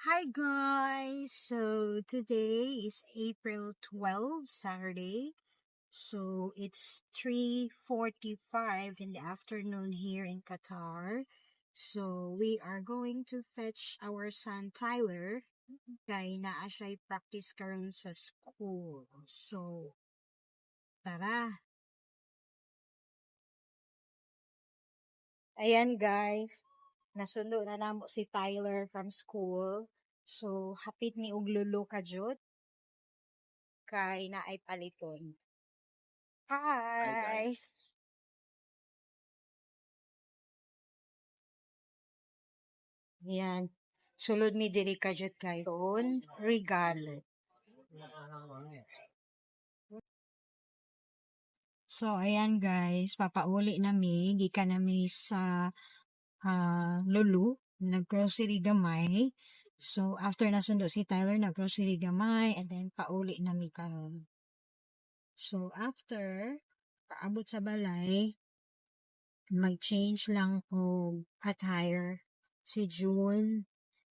Hi guys! So today is April 12, Saturday. So it's 3:45 in the afternoon here in Qatar. So we are going to fetch our son Tyler kay naa siya'y practice karon sa school. So tara! Ayan guys, nasundo na namo si Tyler from school. So hapit ni og lulo ka jud kay naay paliton. Hi Hi! guys. Yan. Sulod mi diri ka jud kay ron regalo. So ayan guys, papauli nami gikan nami sa Lulu, nag-grocery gamay. So after nasundo si Tyler nag-grocery gamay and then pauli nami karon. So after paabot sa balay, mag-change lang og attire si June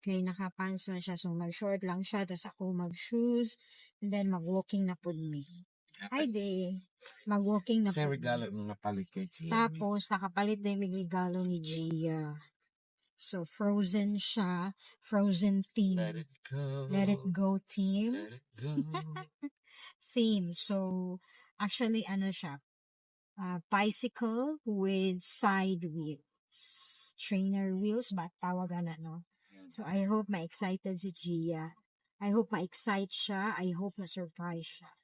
kay nakapants na siya. So, mag-short lang siya. Tapos ako mag-shoes. And then, mag-walking na po me. Hi, day. Mag-walking na Kasi po. regalo ng napalit kay Gia. Tapos, nakapalit din yung regalo ni Gia. So, frozen siya. Frozen theme. Let it go. Let it go theme. Let it go. Theme. So, actually, ano siya? Bicycle with side wheels. Trainer wheels ba tawagan na, no? So, I hope ma-excited si Gia. I hope ma-excite siya. I hope na-surprise siya.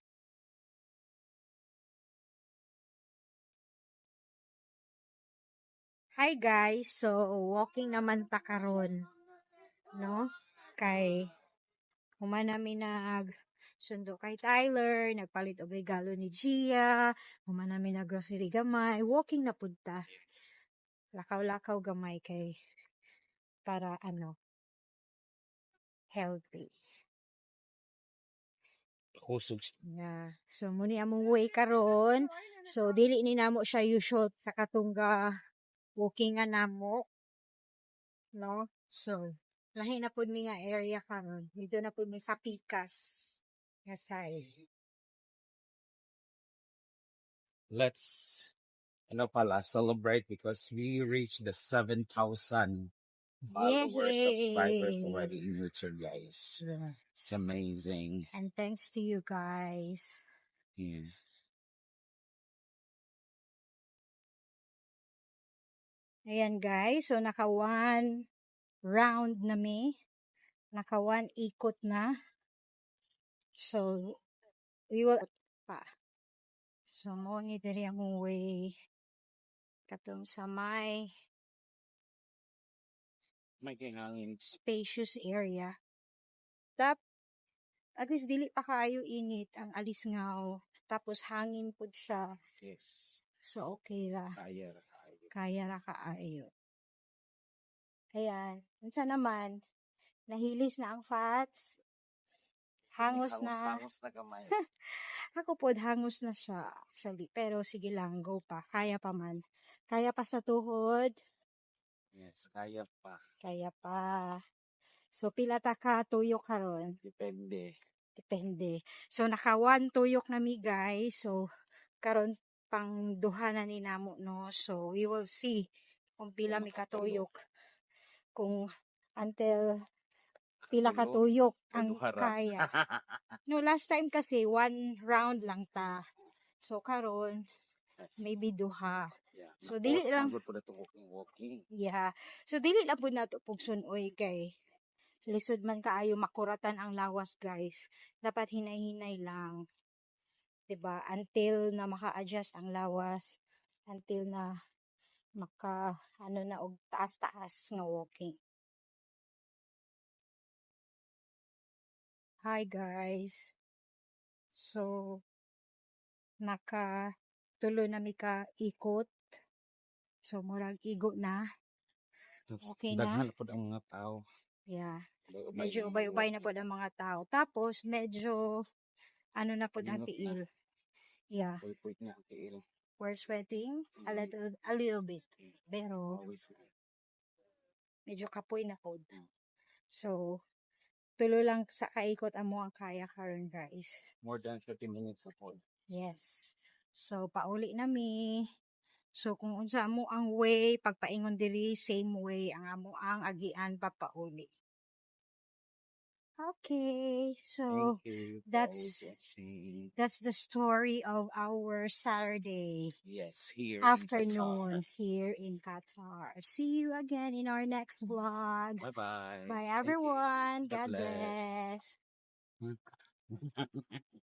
Hi guys! So, walking naman ta karon, no? Kay, human namin sundo kay Tyler, nagpalit og regalo ni Gia, human namin grocery gamay, walking na punta. Lakaw-lakaw gamay kay, para healthy. Kusog. Yeah. So, muni among way karon. So, dili ni namo siya usual sa katungga walking nga namo. No? So, lahi na po mi nga area karon. Dito na po mi sa Pikas. Nga side. Let's celebrate because we reached the 7,000 followers, subscribers Yay! already in YouTube, guys. Yeah. It's amazing. And thanks to you guys. Yeah. Ayan guys. So, naka one round na mi. Naka one ikot na. So, we will pa. So, mo ni diri among way katong sa may May hangin. spacious area. Tap, at least dili pa kaayo init ang alisngaw. Tapos hangin pud siya. Yes. So, okay ra. Kaya. Kaya ra kaayo. Ayan. Unsa naman, nahilis na ang fats. Hangos na. Hangos na kamay. Ako pod hangos na siya actually. Pero sige lang, go pa. Kaya pa man. Kaya pa sa tuhod. Yes, kaya pa. Kaya pa. So, pila ta ka tuyok karon? Depende. Depende. So, naka one tuyok na mi guys. So, karon pang duha na ni namo, no? So, we will see kung pila mi katuyok. Kung until pila katuyok ang kaya. No, last time kasi one round lang ta. So, karon maybe duha. Yeah. So, dili lang. Good po na ito walking. Yeah. So, dili lang po na ito pugsunoy kay lisod man kaayo makuratan ang lawas guys. Dapat hinay-hinay lang. 'Di ba? Until na maka-adjust ang lawas, until na na og taas-taas nga walking. Hi guys. So tulo na mi ka ikot. So murag igo na. Okay na. Daghan po ang mga tao. Yeah. Medyo ubay-ubay na po ang mga tao. Tapos medyo na po ang tiil. Yeah. Puy-puy na ang tiil. We're sweating a little bit. Pero medyo kapoy na po. So, Tulo lang sa kaikot amo ang kaya karon guys. More than 30 minutes na po. Yes. So pauli nami. So kung unsa amo ang way pagpaingon diri same way ang amo ang agian papauli. Okay. So Thank you for always that's watching. that's the story of our Saturday Yes, here afternoon here in Qatar. See you again in our next vlogs. Bye bye. Bye everyone. God bless. bless.